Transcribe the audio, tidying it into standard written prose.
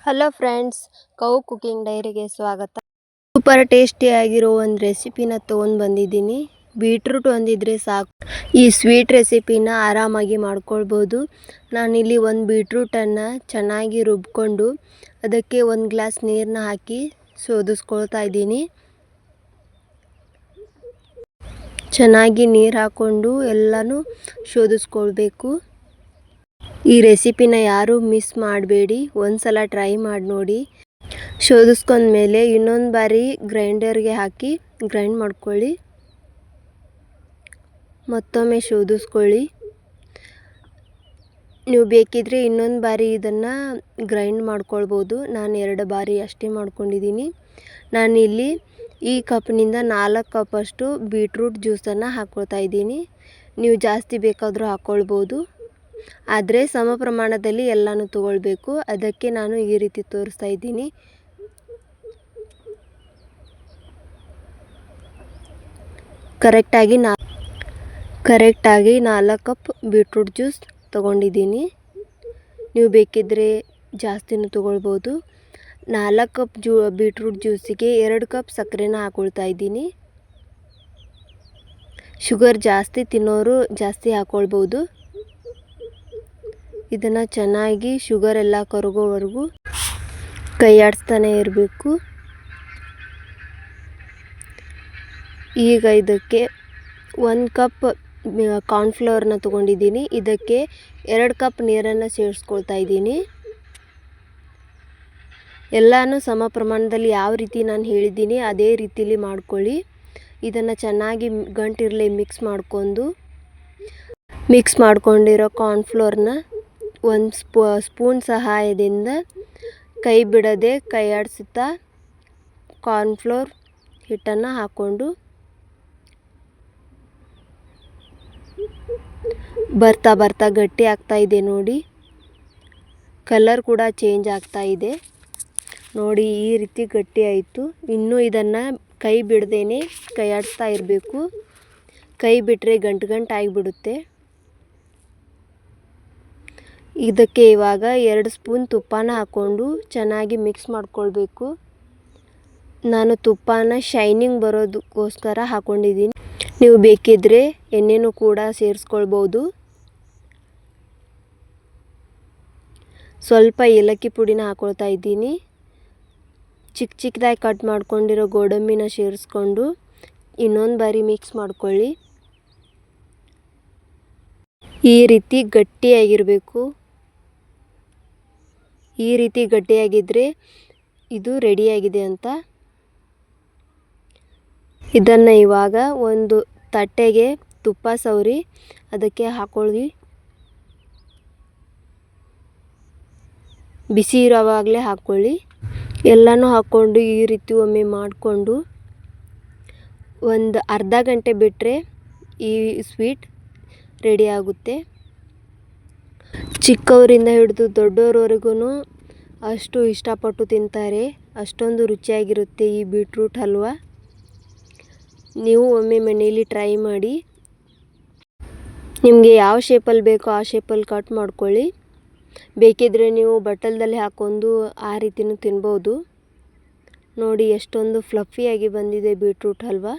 Hello friends, cow cooking ಡೈರಿಗೆ ಸ್ವಾಗತ. Super ಟೇಸ್ಟಿಯಾಗಿರೋ ಒಂದು ರೆಸಿಪಿನ ತೊಗೊಂಡು ಬಂದಿದ್ದೀನಿ. ಬೀಟ್ರೂಟ್ ಒಂದಿದ್ರೆ ಸಾಕು, ಈ ಸ್ವೀಟ್ ರೆಸಿಪಿನ ಆರಾಮಾಗಿ ಮಾಡ್ಕೊಳ್ಬೋದು. ನಾನಿಲ್ಲಿ ಒಂದು ಬೀಟ್ರೂಟನ್ನು ಚೆನ್ನಾಗಿ ರುಬ್ಕೊಂಡು ಅದಕ್ಕೆ ಒಂದು ಗ್ಲಾಸ್ ನೀರನ್ನ ಹಾಕಿ ಶೋಧಿಸ್ಕೊಳ್ತಾ ಇದ್ದೀನಿ. ಚೆನ್ನಾಗಿ ನೀರು ಹಾಕ್ಕೊಂಡು ಎಲ್ಲನೂ ಶೋಧಿಸ್ಕೊಳ್ಬೇಕು. ಈ ರೆಸಿಪಿನ ಯಾರೂ ಮಿಸ್ ಮಾಡಬೇಡಿ, ಒಂದ್ಸಲ ಟ್ರೈ ಮಾಡಿ ನೋಡಿ. ಶೋಧಿಸ್ಕೊಂಡ್ಮೇಲೆ ಇನ್ನೊಂದು ಬಾರಿ ಗ್ರೈಂಡರ್ಗೆ ಹಾಕಿ ಗ್ರೈಂಡ್ ಮಾಡ್ಕೊಳ್ಳಿ. ಮತ್ತೊಮ್ಮೆ ಶೋಧಿಸ್ಕೊಳ್ಳಿ. ನೀವು ಬೇಕಿದ್ರೆ ಇನ್ನೊಂದು ಬಾರಿ ಇದನ್ನು ಗ್ರೈಂಡ್ ಮಾಡ್ಕೊಳ್ಬೋದು. ನಾನು 2 ಬಾರಿ ಅಷ್ಟೇ ಮಾಡ್ಕೊಂಡಿದ್ದೀನಿ. ನಾನಿಲ್ಲಿ ಈ ಕಪ್ನಿಂದ 4 ಕಪ್ಪಷ್ಟು ಬೀಟ್ರೂಟ್ ಜ್ಯೂಸನ್ನು ಹಾಕ್ಕೊಳ್ತಾ ಇದ್ದೀನಿ. ನೀವು ಜಾಸ್ತಿ ಬೇಕಾದರೂ ಹಾಕ್ಕೊಳ್ಬೋದು, ಆದರೆ ಸಮ ಪ್ರಮಾಣದಲ್ಲಿ ಎಲ್ಲನೂ ತಗೊಳ್ಬೇಕು. ಅದಕ್ಕೆ ನಾನು ಈ ರೀತಿ ತೋರಿಸ್ತಾ ಇದ್ದೀನಿ. ಕರೆಕ್ಟಾಗಿ 4 ಕಪ್ ಬೀಟ್ರೂಟ್ ಜ್ಯೂಸ್ ತೊಗೊಂಡಿದ್ದೀನಿ. ನೀವು ಬೇಕಿದ್ದರೆ ಜಾಸ್ತಿನೂ ತೊಗೊಳ್ಬೋದು. 4 ಕಪ್ ಬೀಟ್ರೂಟ್ ಜ್ಯೂಸಿಗೆ 2 ಕಪ್ ಸಕ್ಕರೆನ ಹಾಕ್ಕೊಳ್ತಾ ಇದ್ದೀನಿ. ಶುಗರ್ ಜಾಸ್ತಿ ತಿನ್ನೋರು ಜಾಸ್ತಿ ಹಾಕ್ಕೊಳ್ಬೋದು. ಇದನ್ನು ಚೆನ್ನಾಗಿ ಶುಗರ್ ಎಲ್ಲ ಕರಗೋವರೆಗೂ ಕೈ ಆಡಿಸ್ತಾನೆ ಇರಬೇಕು. ಈಗ ಇದಕ್ಕೆ 1 ಕಪ್ ಕಾರ್ನ್ಫ್ಲವರ್ನ ತೊಗೊಂಡಿದ್ದೀನಿ. ಇದಕ್ಕೆ 2 ಕಪ್ ನೀರನ್ನು ಸೇರಿಸ್ಕೊಳ್ತಾ ಇದ್ದೀನಿ. ಎಲ್ಲನೂ ಸಮ ಪ್ರಮಾಣದಲ್ಲಿ ಯಾವ ರೀತಿ ನಾನು ಹೇಳಿದ್ದೀನಿ ಅದೇ ರೀತಿಲಿ ಮಾಡ್ಕೊಳ್ಳಿ. ಇದನ್ನು ಚೆನ್ನಾಗಿ ಗಂಟಿರಲಿ ಮಿಕ್ಸ್ ಮಾಡ್ಕೊಂಡಿರೋ ಕಾರ್ನ್ಫ್ಲೋರ್ನ ಒಂದು ಸ್ಪೂನ್ ಸಹಾಯದಿಂದ ಕೈ ಬಿಡದೆ ಕೈ ಆಡಿಸುತ್ತಾ ಕಾರ್ನ್ಫ್ಲೋರ್ ಹಿಟ್ಟನ್ನು ಹಾಕ್ಕೊಂಡು ಬರ್ತಾ ಗಟ್ಟಿ ಆಗ್ತಾ ಇದೆ ನೋಡಿ. ಕಲರ್ ಕೂಡ ಚೇಂಜ್ ಆಗ್ತಾ ಇದೆ ನೋಡಿ. ಈ ರೀತಿ ಗಟ್ಟಿ ಆಯಿತು. ಇನ್ನೂ ಇದನ್ನು ಕೈ ಬಿಡದೇನೆ ಕೈ ಆಡಿಸ್ತಾ ಇರಬೇಕು. ಕೈ ಬಿಟ್ಟರೆ ಗಂಟು ಆಗಿಬಿಡುತ್ತೆ. ಇದಕ್ಕೆ ಇವಾಗ 2 ಸ್ಪೂನ್ ತುಪ್ಪನ ಹಾಕ್ಕೊಂಡು ಚೆನ್ನಾಗಿ ಮಿಕ್ಸ್ ಮಾಡ್ಕೊಳ್ಬೇಕು. ನಾನು ತುಪ್ಪನ ಶೈನಿಂಗ್ ಬರೋದಕ್ಕೋಸ್ಕರ ಹಾಕ್ಕೊಂಡಿದ್ದೀನಿ. ನೀವು ಬೇಕಿದ್ದರೆ ಎಣ್ಣೆನೂ ಕೂಡ ಸೇರಿಸ್ಕೊಳ್ಬೋದು. ಸ್ವಲ್ಪ ಏಲಕ್ಕಿ ಪುಡಿನ ಹಾಕ್ಕೊಳ್ತಾ ಇದ್ದೀನಿ. ಚಿಕ್ಕದಾಗಿ ಕಟ್ ಮಾಡ್ಕೊಂಡಿರೋ ಗೋಡಂಬಿನ ಸೇರಿಸ್ಕೊಂಡು ಇನ್ನೊಂದು ಬಾರಿ ಮಿಕ್ಸ್ ಮಾಡ್ಕೊಳ್ಳಿ. ಈ ರೀತಿ ಗಟ್ಟಿಯಾಗಿರಬೇಕು. ಈ ರೀತಿ ಗಟ್ಟಿಯಾಗಿದ್ದರೆ ಇದು ರೆಡಿಯಾಗಿದೆ ಅಂತ. ಇದನ್ನು ಇವಾಗ ಒಂದು ತಟ್ಟೆಗೆ ತುಪ್ಪ ಸವರಿ ಅದಕ್ಕೆ ಹಾಕ್ಕೊಳ್ಳಿ. ಬಿಸಿ ಇರೋವಾಗಲೇ ಹಾಕ್ಕೊಳ್ಳಿ. ಎಲ್ಲನೂ ಹಾಕ್ಕೊಂಡು ಈ ರೀತಿ ಒಮ್ಮೆ ಮಾಡಿಕೊಂಡು ಒಂದು ಅರ್ಧ ಗಂಟೆ ಬಿಟ್ಟರೆ ಈ ಸ್ವೀಟ್ ರೆಡಿ ಆಗುತ್ತೆ. ಚಿಕ್ಕವರಿಂದ ಹಿಡಿದು ದೊಡ್ಡವರವರೆಗೂ ಅಷ್ಟು ಇಷ್ಟಪಟ್ಟು ತಿಂತಾರೆ. ಅಷ್ಟೊಂದು ರುಚಿಯಾಗಿರುತ್ತೆ ಈ ಬೀಟ್ರೂಟ್ ಹಲ್ವಾ. ನೀವು ಒಮ್ಮೆ ಮನೆಯಲ್ಲಿ ಟ್ರೈ ಮಾಡಿ. ನಿಮಗೆ ಯಾವ ಶೇಪಲ್ಲಿ ಬೇಕೋ ಆ ಶೇಪಲ್ಲಿ ಕಟ್ ಮಾಡ್ಕೊಳ್ಳಿ. ಬೇಕಿದ್ದರೆ ನೀವು ಬಟ್ಟಲಲ್ಲಿ ಹಾಕ್ಕೊಂಡು ಆ ರೀತಿಯೂ ತಿನ್ಬೋದು. ನೋಡಿ ಎಷ್ಟೊಂದು ಫ್ಲಫಿಯಾಗಿ ಬಂದಿದೆ ಬೀಟ್ರೂಟ್ ಹಲ್ವಾ.